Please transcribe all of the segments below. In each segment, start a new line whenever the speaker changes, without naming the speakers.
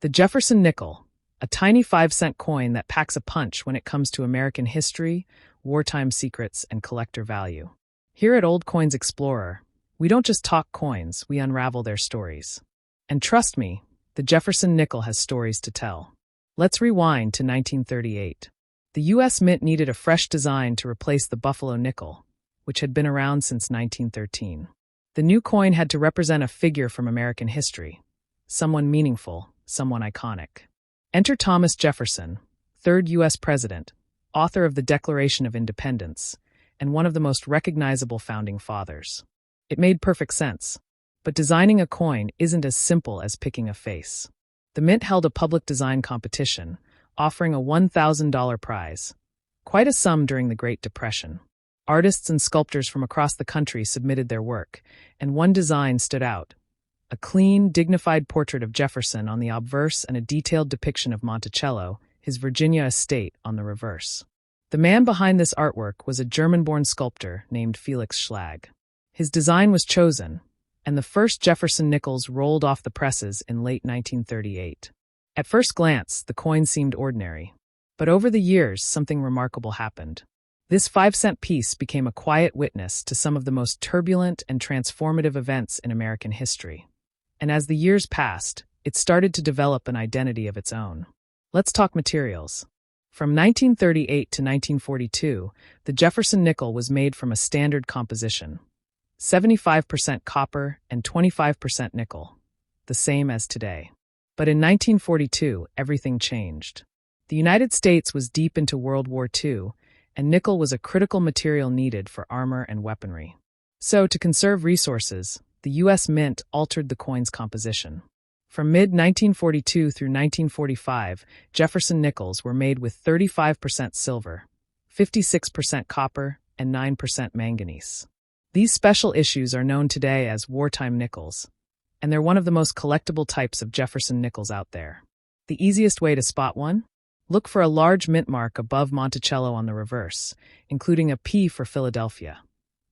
The Jefferson Nickel, a tiny 5-cent coin that packs a punch when it comes to American history, wartime secrets, and collector value. Here at Old Coins Explorer, we don't just talk coins, we unravel their stories. And trust me, the Jefferson Nickel has stories to tell. Let's rewind to 1938. The U.S. Mint needed a fresh design to replace the Buffalo nickel, which had been around since 1913. The new coin had to represent a figure from American history, someone meaningful, someone iconic. Enter Thomas Jefferson, third U.S. president, author of the Declaration of Independence, and one of the most recognizable founding fathers. It made perfect sense, but designing a coin isn't as simple as picking a face. The Mint held a public design competition, offering a $1,000 prize, quite a sum during the Great Depression. Artists and sculptors from across the country submitted their work, and one design stood out: a clean, dignified portrait of Jefferson on the obverse and a detailed depiction of Monticello, his Virginia estate, on the reverse. The man behind this artwork was a German-born sculptor named Felix Schlag. His design was chosen, and the first Jefferson Nickels rolled off the presses in late 1938. At first glance, the coin seemed ordinary. But over the years, something remarkable happened. This 5-cent piece became a quiet witness to some of the most turbulent and transformative events in American history. And as the years passed, it started to develop an identity of its own. Let's talk materials. From 1938 to 1942, the Jefferson Nickel was made from a standard composition: 75% copper and 25% nickel, the same as today. But in 1942, everything changed. The United States was deep into World War II, and nickel was a critical material needed for armor and weaponry. So, to conserve resources, the U.S. Mint altered the coin's composition. From mid-1942 through 1945, Jefferson Nickels were made with 35% silver, 56% copper, and 9% manganese. These special issues are known today as wartime nickels, and they're one of the most collectible types of Jefferson Nickels out there. The easiest way to spot one? Look for a large mint mark above Monticello on the reverse, including a P for Philadelphia.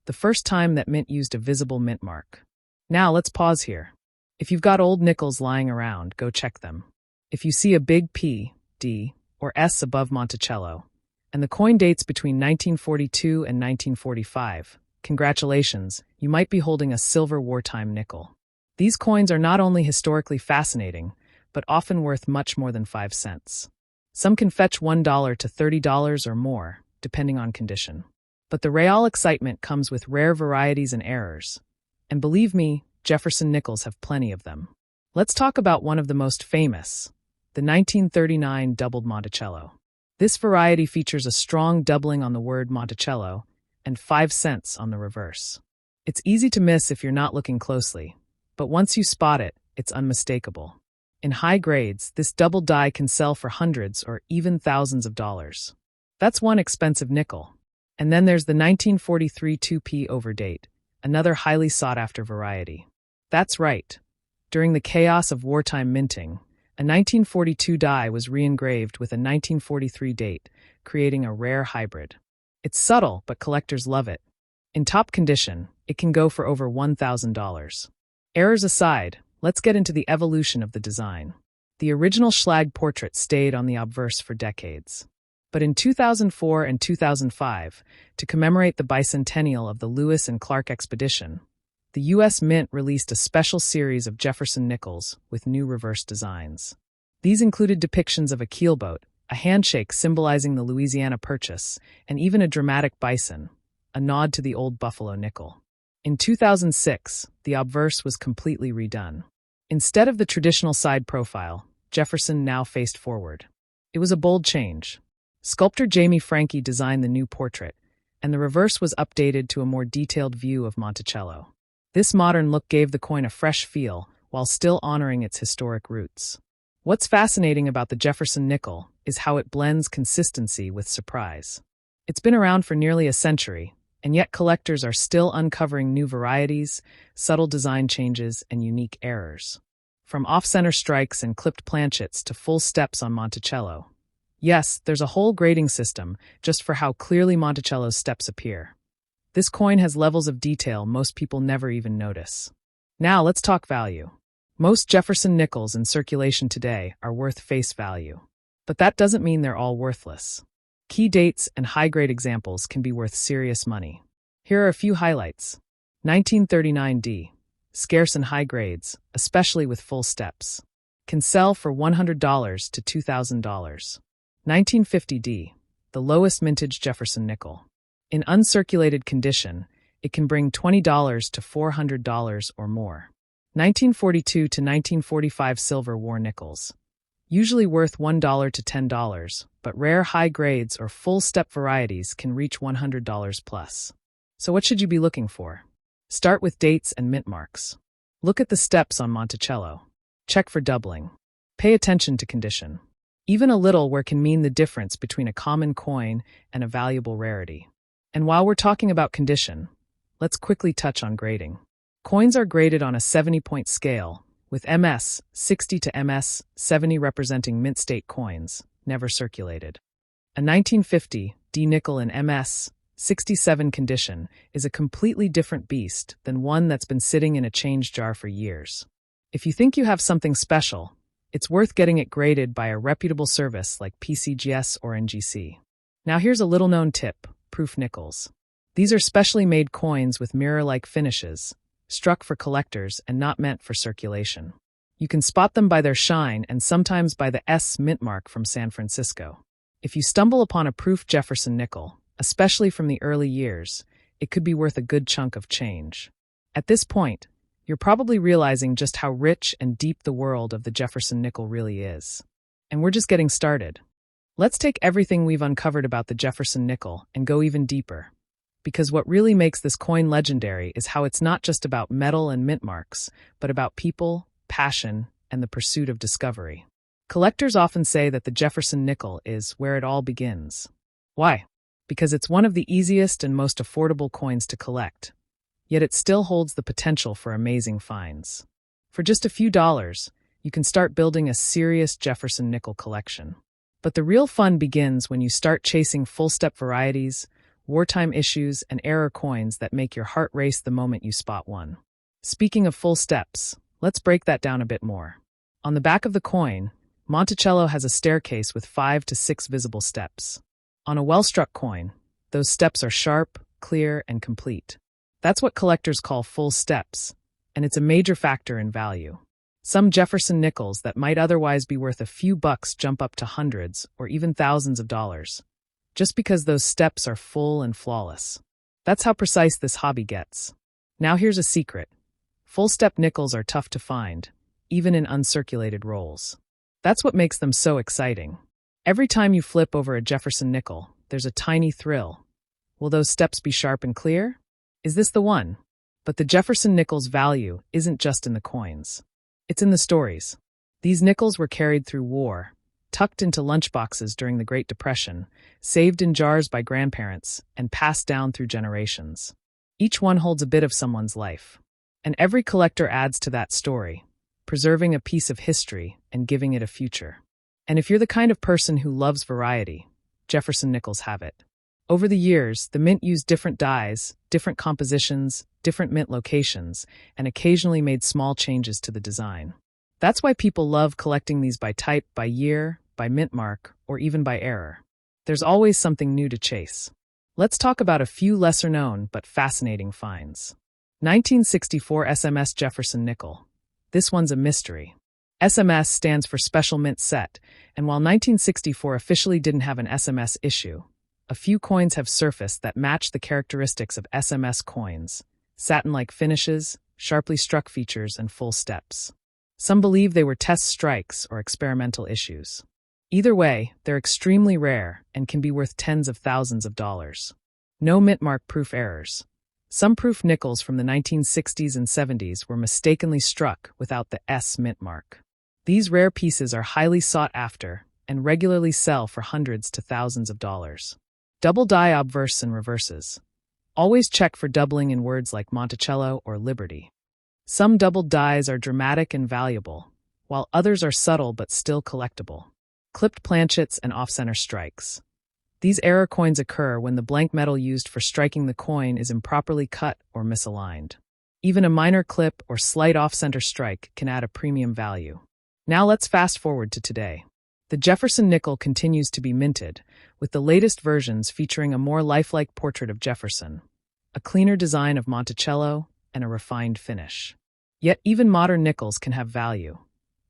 The first time that Mint used a visible mint mark. Now let's pause here. If you've got old nickels lying around, go check them. If you see a big P, D, or S above Monticello, and the coin dates between 1942 and 1945, congratulations, you might be holding a silver wartime nickel. These coins are not only historically fascinating, but often worth much more than 5 cents. Some can fetch $1 to $30 or more, depending on condition. But the real excitement comes with rare varieties and errors. And believe me, Jefferson Nickels have plenty of them. Let's talk about one of the most famous, the 1939 doubled Monticello. This variety features a strong doubling on the word Monticello and 5 cents on the reverse. It's easy to miss if you're not looking closely, but once you spot it, it's unmistakable. In high grades, this double die can sell for hundreds or even thousands of dollars. That's one expensive nickel. And then there's the 1943 2P overdate, another highly sought-after variety. That's right. During the chaos of wartime minting, a 1942 die was re-engraved with a 1943 date, creating a rare hybrid. It's subtle, but collectors love it. In top condition, it can go for over $1,000. Errors aside, let's get into the evolution of the design. The original Schlag portrait stayed on the obverse for decades. But in 2004 and 2005, to commemorate the bicentennial of the Lewis and Clark expedition, the U.S. Mint released a special series of Jefferson Nickels with new reverse designs. These included depictions of a keelboat, a handshake symbolizing the Louisiana Purchase, and even a dramatic bison, a nod to the old Buffalo nickel. In 2006, the obverse was completely redone. Instead of the traditional side profile, Jefferson now faced forward. It was a bold change. Sculptor Jamie Franke designed the new portrait, and the reverse was updated to a more detailed view of Monticello. This modern look gave the coin a fresh feel, while still honoring its historic roots. What's fascinating about the Jefferson Nickel is how it blends consistency with surprise. It's been around for nearly a century, and yet collectors are still uncovering new varieties, subtle design changes, and unique errors. From off-center strikes and clipped planchets to full steps on Monticello. Yes, there's a whole grading system just for how clearly Monticello's steps appear. This coin has levels of detail most people never even notice. Now let's talk value. Most Jefferson nickels in circulation today are worth face value. But that doesn't mean they're all worthless. Key dates and high-grade examples can be worth serious money. Here are a few highlights. 1939D. Scarce and high grades, especially with full steps. Can sell for $100 to $2,000. 1950D. The lowest mintage Jefferson nickel. In uncirculated condition, it can bring $20 to $400 or more. 1942 to 1945 Silver War nickels. Usually worth $1 to $10, but rare high grades or full step varieties can reach $100 plus. So what should you be looking for? Start with dates and mint marks. Look at the steps on Monticello. Check for doubling. Pay attention to condition. Even a little wear can mean the difference between a common coin and a valuable rarity. And while we're talking about condition, let's quickly touch on grading. Coins are graded on a 70-point scale, with MS 60 to MS 70 representing mint state coins, never circulated. A 1950 D nickel in MS 67 condition is a completely different beast than one that's been sitting in a change jar for years. If you think you have something special, it's worth getting it graded by a reputable service like PCGS or NGC. Now here's a little-known tip: proof nickels. These are specially made coins with mirror-like finishes, struck for collectors and not meant for circulation. You can spot them by their shine and sometimes by the S mint mark from San Francisco. If you stumble upon a proof Jefferson nickel, especially from the early years, it could be worth a good chunk of change. At this point, you're probably realizing just how rich and deep the world of the Jefferson nickel really is. And we're just getting started. Let's take everything we've uncovered about the Jefferson nickel and go even deeper. Because what really makes this coin legendary is how it's not just about metal and mint marks, but about people, passion, and the pursuit of discovery. Collectors often say that the Jefferson nickel is where it all begins. Why? Because it's one of the easiest and most affordable coins to collect, yet it still holds the potential for amazing finds. For just a few dollars, you can start building a serious Jefferson nickel collection. But the real fun begins when you start chasing full-step varieties, wartime issues, and error coins that make your heart race the moment you spot one. Speaking of full steps, let's break that down a bit more. On the back of the coin, Monticello has a staircase with 5 to 6 visible steps. On a well-struck coin, those steps are sharp, clear, and complete. That's what collectors call full steps, and it's a major factor in value. Some Jefferson nickels that might otherwise be worth a few bucks jump up to hundreds or even thousands of dollars, just because those steps are full and flawless. That's how precise this hobby gets. Now here's a secret. Full-step nickels are tough to find, even in uncirculated rolls. That's what makes them so exciting. Every time you flip over a Jefferson nickel, there's a tiny thrill. Will those steps be sharp and clear? Is this the one? But the Jefferson nickel's value isn't just in the coins. It's in the stories. These nickels were carried through war, tucked into lunchboxes during the Great Depression, saved in jars by grandparents, and passed down through generations. Each one holds a bit of someone's life. And every collector adds to that story, preserving a piece of history and giving it a future. And if you're the kind of person who loves variety, Jefferson nickels have it. Over the years, the mint used different dyes, different compositions, different mint locations, and occasionally made small changes to the design. That's why people love collecting these by type, by year, by mint mark, or even by error. There's always something new to chase. Let's talk about a few lesser-known but fascinating finds. 1964 SMS Jefferson nickel. This one's a mystery. SMS stands for Special Mint Set, and while 1964 officially didn't have an SMS issue, a few coins have surfaced that match the characteristics of SMS coins: satin-like finishes, sharply struck features, and full steps. Some believe they were test strikes or experimental issues. Either way, they're extremely rare and can be worth tens of thousands of dollars. No mint mark proof errors. Some proof nickels from the 1960s and 70s were mistakenly struck without the S mint mark. These rare pieces are highly sought after and regularly sell for hundreds to thousands of dollars. Double die obverse and reverses. Always check for doubling in words like Monticello or Liberty. Some doubled dies are dramatic and valuable, while others are subtle but still collectible. Clipped planchets and off-center strikes. These error coins occur when the blank metal used for striking the coin is improperly cut or misaligned. Even a minor clip or slight off-center strike can add a premium value. Now let's fast forward to today. The Jefferson Nickel continues to be minted, with the latest versions featuring a more lifelike portrait of Jefferson, a cleaner design of Monticello, and a refined finish. Yet even modern nickels can have value,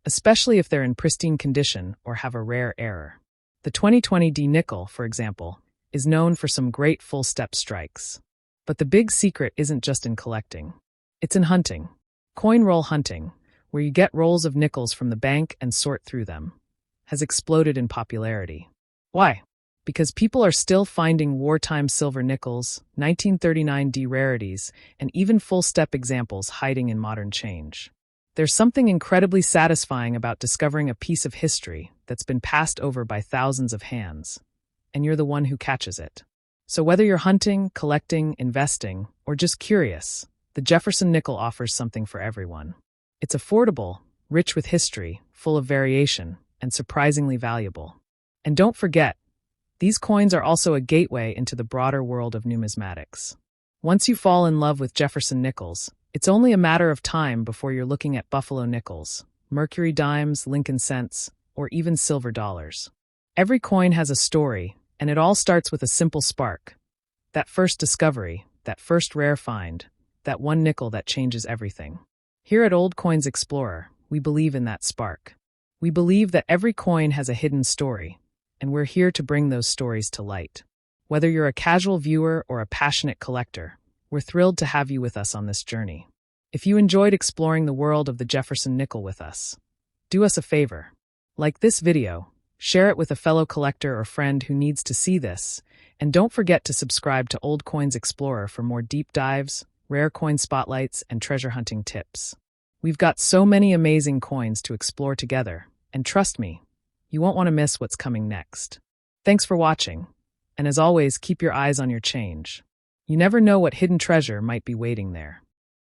especially if they're in pristine condition or have a rare error. The 2020 D nickel, for example, is known for some great full-step strikes. But the big secret isn't just in collecting. It's in hunting. Coin roll hunting, where you get rolls of nickels from the bank and sort through them, has exploded in popularity. Why? Because people are still finding wartime silver nickels, 1939 D rarities, and even full-step examples hiding in modern change. There's something incredibly satisfying about discovering a piece of history that's been passed over by thousands of hands, and you're the one who catches it. So whether you're hunting, collecting, investing, or just curious, the Jefferson Nickel offers something for everyone. It's affordable, rich with history, full of variation, and surprisingly valuable. And don't forget, these coins are also a gateway into the broader world of numismatics. Once you fall in love with Jefferson Nickels, it's only a matter of time before you're looking at Buffalo nickels, Mercury dimes, Lincoln cents, or even silver dollars. Every coin has a story, and it all starts with a simple spark. That first discovery, that first rare find, that one nickel that changes everything. Here at Old Coins Explorer, we believe in that spark. We believe that every coin has a hidden story, and we're here to bring those stories to light. Whether you're a casual viewer or a passionate collector, we're thrilled to have you with us on this journey. If you enjoyed exploring the world of the Jefferson Nickel with us, do us a favor. Like this video, share it with a fellow collector or friend who needs to see this, and don't forget to subscribe to Old Coins Explorer for more deep dives, rare coin spotlights, and treasure hunting tips. We've got so many amazing coins to explore together, and trust me, you won't want to miss what's coming next. Thanks for watching, and as always, keep your eyes on your change. You never know what hidden treasure might be waiting there.